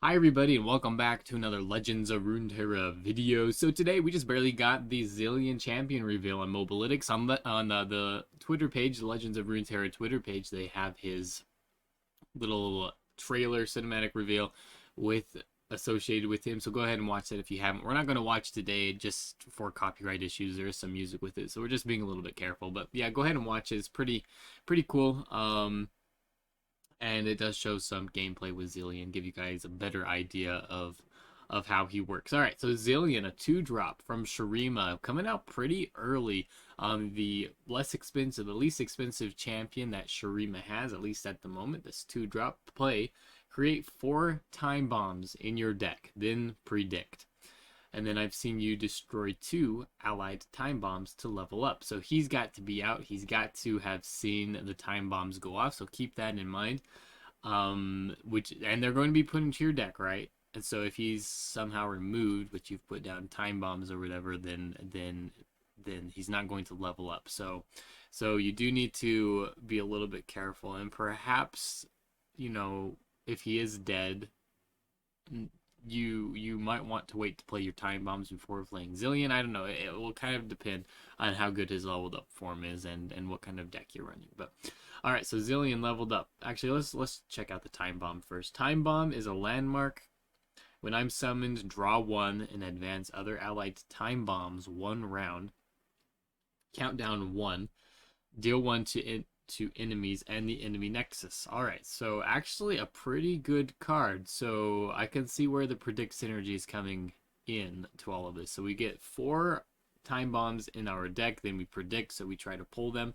Hi everybody and welcome back to another Legends of Runeterra video. So today we just barely got the Zilean champion reveal on Mobalytics on the Twitter page, the Legends of Runeterra Twitter page. They have his little trailer cinematic reveal with associated with him. So go ahead and watch that if you haven't. We're not going to watch today just for copyright issues. There is some music with it, so we're just being a little bit careful. But yeah, go ahead and watch it. It's pretty cool. And it does show some gameplay with Zilean, give you guys a better idea of how he works. All right, so Zilean, a 2-drop from Shurima, coming out pretty early. The the least expensive champion that Shurima has, at least at the moment. This 2-drop play: create 4 time bombs in your deck, then predict. And then I've seen you destroy 2 allied time bombs to level up. So he's got to be out. He's got to have seen the time bombs go off. So keep that in mind. And they're going to be put into your deck, right? And so if he's somehow removed, but you've put down time bombs or whatever, then he's not going to level up. So you do need to be a little bit careful, and perhaps, if he is dead, you might want to wait to play your time bombs before playing Zilean. I don't know. It will kind of depend on how good his leveled up form is and what kind of deck you're running. But all right, so Zilean leveled up. Actually, let's check out the time bomb first. Time bomb is a landmark. When I'm summoned, draw 1 and advance other allied time bombs 1 round. Countdown 1. Deal 1 to enemies and the enemy nexus. All right, so actually a pretty good card. So I can see where the predict synergy is coming in to all of this. So we get 4 time bombs in our deck, then we predict, so we try to pull them.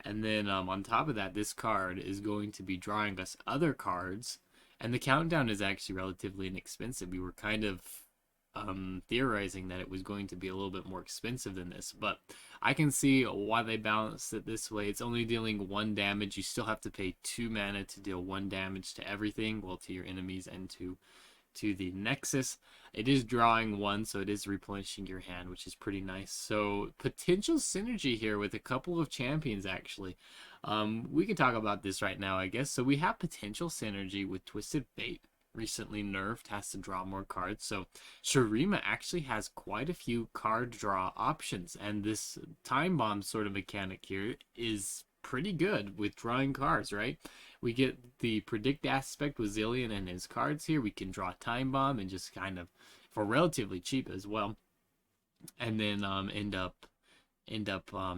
And then on top of that, this card is going to be drawing us other cards. And the countdown is actually relatively inexpensive. We were kind of theorizing that it was going to be a little bit more expensive than this, but I can see why they balanced it this way. It's only dealing 1 damage. You still have to pay 2 mana to deal 1 damage to everything, well, to your enemies and to the Nexus. It is drawing 1, so it is replenishing your hand, which is pretty nice. So potential synergy here with a couple of champions, actually. We can talk about this right now, I guess. So we have potential synergy with Twisted Fate, recently nerfed, has to draw more cards. So Shurima actually has quite a few card draw options, and this time bomb sort of mechanic here is pretty good with drawing cards, right? We get the predict aspect with Zilean and his cards here. We can draw time bomb and just kind of, for relatively cheap as well, and then end up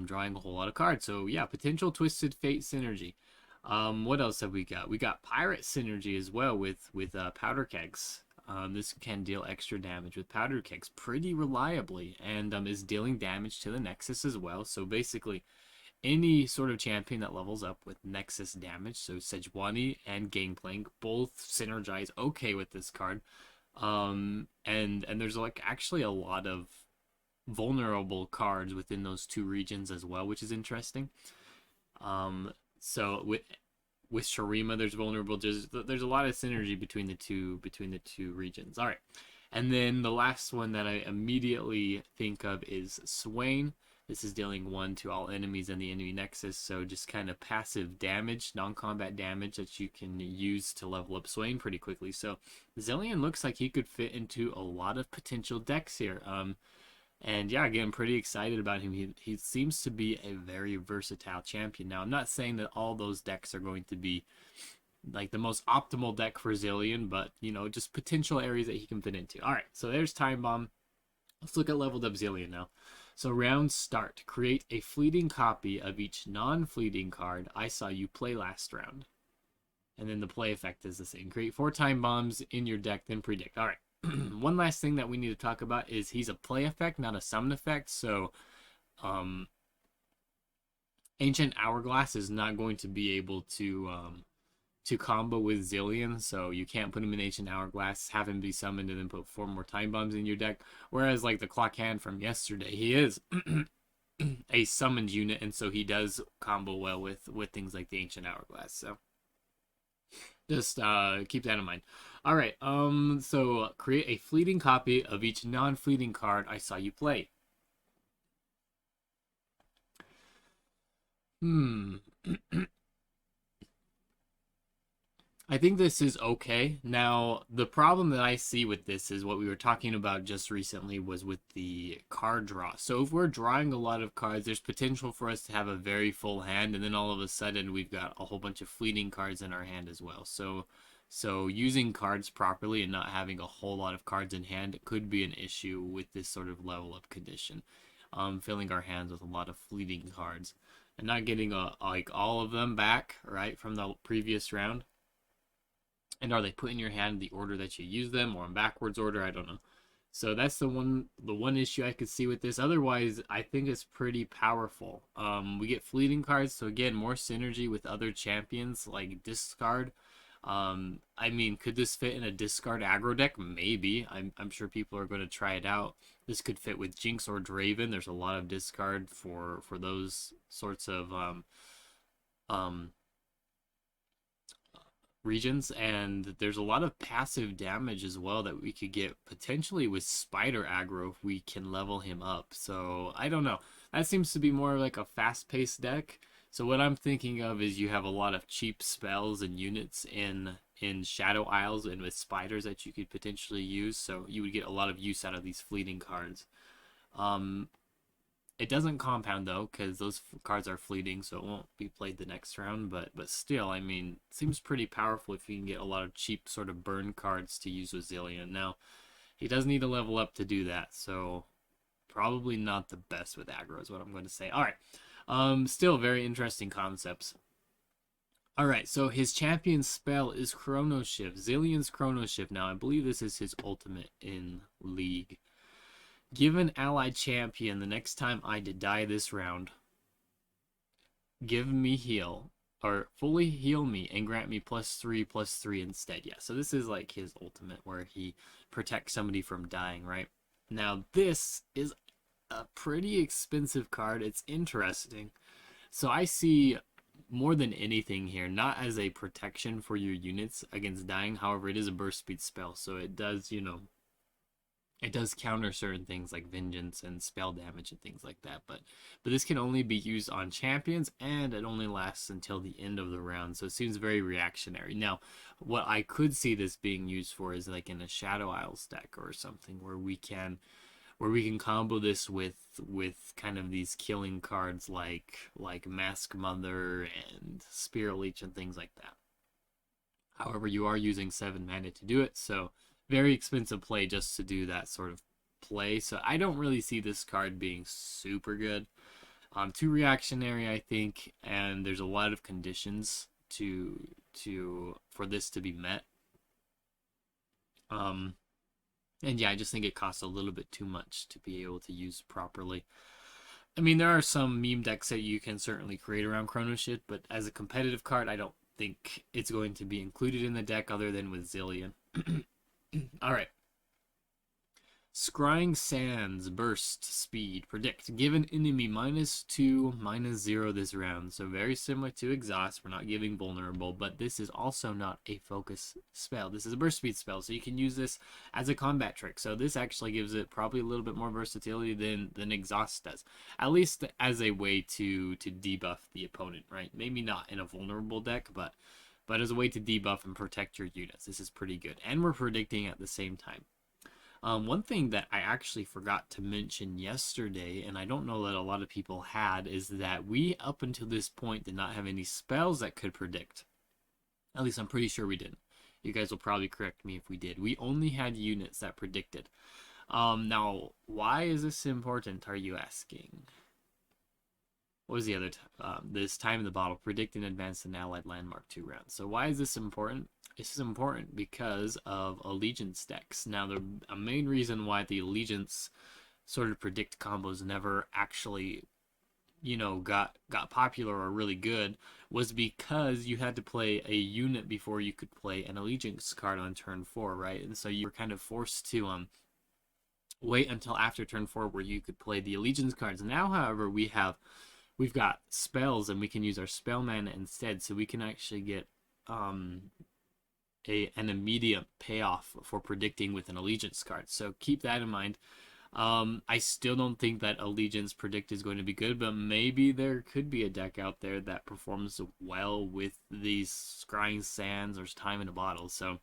drawing a whole lot of cards. So yeah, potential Twisted Fate synergy. What else have we got? We got pirate synergy as well with powder kegs. This can deal extra damage with powder kegs pretty reliably, and is dealing damage to the Nexus as well. So basically, any sort of champion that levels up with Nexus damage, so Sejuani and Gangplank both synergize okay with this card. And there's like actually a lot of vulnerable cards within those 2 regions as well, which is interesting. So with Shurima, there's vulnerable. There's a lot of synergy between the two regions. All right, and then the last one that I immediately think of is Swain. This is dealing 1 to all enemies and the enemy nexus, so just kind of passive damage, non-combat damage that you can use to level up Swain pretty quickly. So Zilean looks like he could fit into a lot of potential decks here. And yeah, again, I'm pretty excited about him. He seems to be a very versatile champion. Now, I'm not saying that all those decks are going to be like the most optimal deck for Zilean, but just potential areas that he can fit into. All right, so there's Time Bomb. Let's look at leveled up Zilean now. So round start. Create a fleeting copy of each non-fleeting card I saw you play last round. And then the play effect is the same. Create 4 time bombs in your deck, then predict. All right. One last thing that we need to talk about is he's a play effect, not a summon effect. So Ancient Hourglass is not going to be able to combo with Zilean, so you can't put him in Ancient Hourglass, have him be summoned, and then put 4 more time bombs in your deck. Whereas like the Clock Hand from yesterday, he is a summoned unit, and so he does combo well with things like the Ancient Hourglass. So just keep that in mind. All right, so create a fleeting copy of each non-fleeting card I saw you play. I think this is okay. Now, the problem that I see with this is what we were talking about just recently was with the card draw. So if we're drawing a lot of cards, there's potential for us to have a very full hand, and then all of a sudden we've got a whole bunch of fleeting cards in our hand as well. So using cards properly and not having a whole lot of cards in hand could be an issue with this sort of level up condition. Filling our hands with a lot of fleeting cards and not getting like all of them back, right, from the previous round. And are they put in your hand in the order that you use them or in backwards order? I don't know. So that's the one issue I could see with this. Otherwise, I think it's pretty powerful. We get fleeting cards, so again, more synergy with other champions like discard. I mean, could this fit in a discard aggro deck? Maybe. I'm sure people are going to try it out. This could fit with Jinx or Draven. There's a lot of discard for those sorts of um regions, and there's a lot of passive damage as well that we could get potentially with spider aggro if we can level him up. So I don't know, that seems to be more like a fast-paced deck. So what I'm thinking of is you have a lot of cheap spells and units in Shadow Isles and with spiders that you could potentially use, so you would get a lot of use out of these fleeting cards. um it doesn't compound though, because those cards are fleeting, so it won't be played the next round. But still, I mean, it seems pretty powerful if you can get a lot of cheap sort of burn cards to use with Zilean. Now, he does need to level up to do that, so probably not the best with aggro is what I'm going to say. All right, still very interesting concepts. All right, so his champion spell is Chrono Shift. Zilean's Chrono Shift. Now, I believe this is his ultimate in League. Give an allied champion the next time I die this round, give me heal, or fully heal me and grant me +3/+3 instead. Yeah, so this is like his ultimate where he protects somebody from dying, right? Now, this is a pretty expensive card. It's interesting. So I see more than anything here, not as a protection for your units against dying. However, it is a burst speed spell, so it does, it does counter certain things like vengeance and spell damage and things like that, but this can only be used on champions, and it only lasts until the end of the round, so it seems very reactionary. Now, what I could see this being used for is like in a Shadow Isles deck or something where we can combo this with kind of these killing cards like Mask Mother and Spear Leech and things like that. However, you are using 7 mana to do it, so very expensive play just to do that sort of play. So I don't really see this card being super good. Too reactionary, I think, and there's a lot of conditions for this to be met. And yeah, I just think it costs a little bit too much to be able to use properly. I mean, there are some meme decks that you can certainly create around Chrono Shift, but as a competitive card, I don't think it's going to be included in the deck other than with Zilean. All right. Scrying Sands, Burst, Speed, Predict. Give an enemy -2, -0 this round. So very similar to Exhaust. We're not giving Vulnerable, but this is also not a focus spell. This is a Burst Speed spell, so you can use this as a combat trick. So this actually gives it probably a little bit more versatility than Exhaust does. At least as a way to debuff the opponent, right? Maybe not in a Vulnerable deck, but as a way to debuff and protect your units. This is pretty good. And we're predicting at the same time. One thing that I actually forgot to mention yesterday, and I don't know that a lot of people had, is that we, up until this point, did not have any spells that could predict. At least I'm pretty sure we didn't. You guys will probably correct me if we did. We only had units that predicted. Now, why is this important, are you asking? What was the other this time in the bottle, predict and advance an allied landmark 2 rounds. So why is this important? This is important because of allegiance decks. Now, a main reason why the allegiance sort of predict combos never actually, got popular or really good was because you had to play a unit before you could play an allegiance card on turn 4, right? And so you were kind of forced to wait until after turn 4 where you could play the allegiance cards. Now, however, we've got spells and we can use our spell mana instead, so we can actually get an immediate payoff for predicting with an allegiance card. So keep that in mind. I still don't think that Allegiance Predict is going to be good, but maybe there could be a deck out there that performs well with these Scrying Sands or Time in a Bottle. So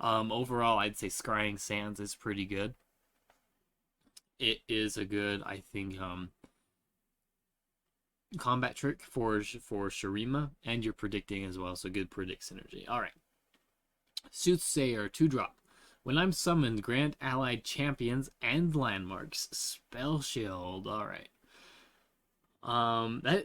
overall, I'd say Scrying Sands is pretty good. It is a good, I think, combat trick for Shurima, and you're predicting as well, so good predict synergy. All right. Soothsayer, 2-drop. When I'm summoned, grant allied champions and landmarks spell shield. All right.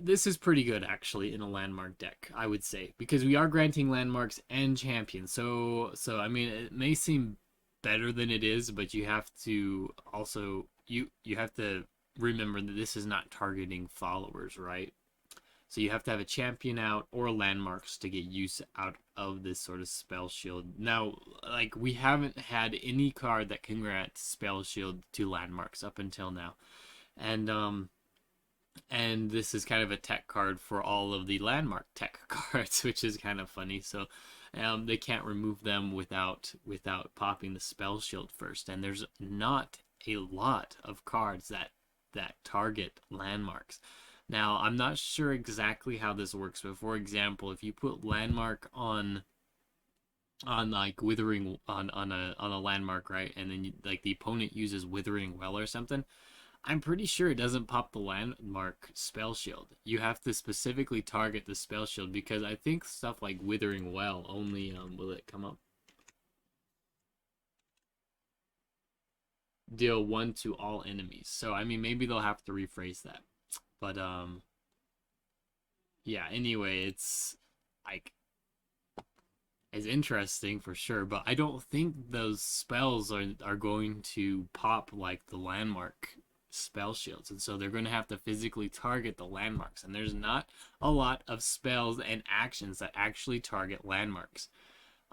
This is pretty good actually in a landmark deck, I would say, because we are granting landmarks and champions. So I mean, it may seem better than it is, but you have to also you have to remember that this is not targeting followers, right? So you have to have a champion out or landmarks to get use out of this sort of spell shield. Now, like, we haven't had any card that can grant spell shield to landmarks up until now. And this is kind of a tech card for all of the landmark tech cards, which is kind of funny. So they can't remove them without popping the spell shield first. And there's not a lot of cards that target landmarks. Now, I'm not sure exactly how this works, but for example, if you put landmark on like withering on a landmark, right, and then like the opponent uses withering well or something, I'm pretty sure it doesn't pop the landmark spell shield. You have to specifically target the spell shield, because I think stuff like withering well only will it come up? Deal 1 to all enemies. So I mean, maybe they'll have to rephrase that. But yeah, anyway, it's like it's interesting for sure, but I don't think those spells are going to pop like the landmark spell shields, and so they're going to have to physically target the landmarks, and there's not a lot of spells and actions that actually target landmarks.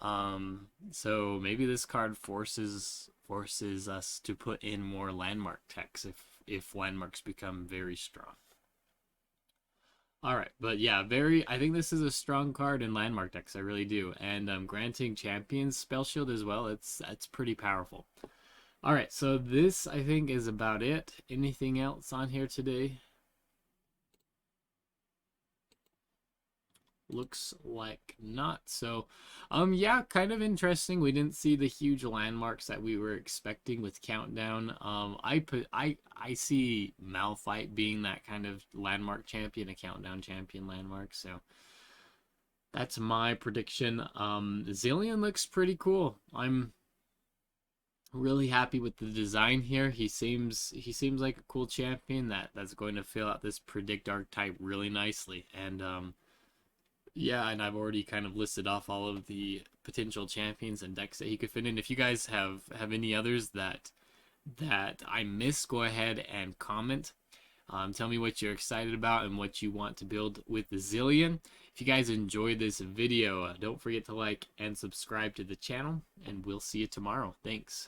So maybe this card forces us to put in more landmark techs if landmarks become very strong. All right, but yeah, I think this is a strong card in landmark decks. I really do, and granting champions spell shield as well. That's pretty powerful. All right, so this I think is about it. Anything else on here today? Looks like not. So yeah, kind of interesting. We didn't see the huge landmarks that we were expecting with Countdown. I see Malphite being that kind of landmark champion, a Countdown champion landmark. So that's my prediction. Zilean looks pretty cool. I'm really happy with the design here. He seems like a cool champion that's going to fill out this predict archetype really nicely. And yeah, and I've already kind of listed off all of the potential champions and decks that he could fit in. If you guys have any others that I missed, go ahead and comment. Tell me what you're excited about and what you want to build with the Zilean. If you guys enjoyed this video, don't forget to like and subscribe to the channel, and we'll see you tomorrow. Thanks.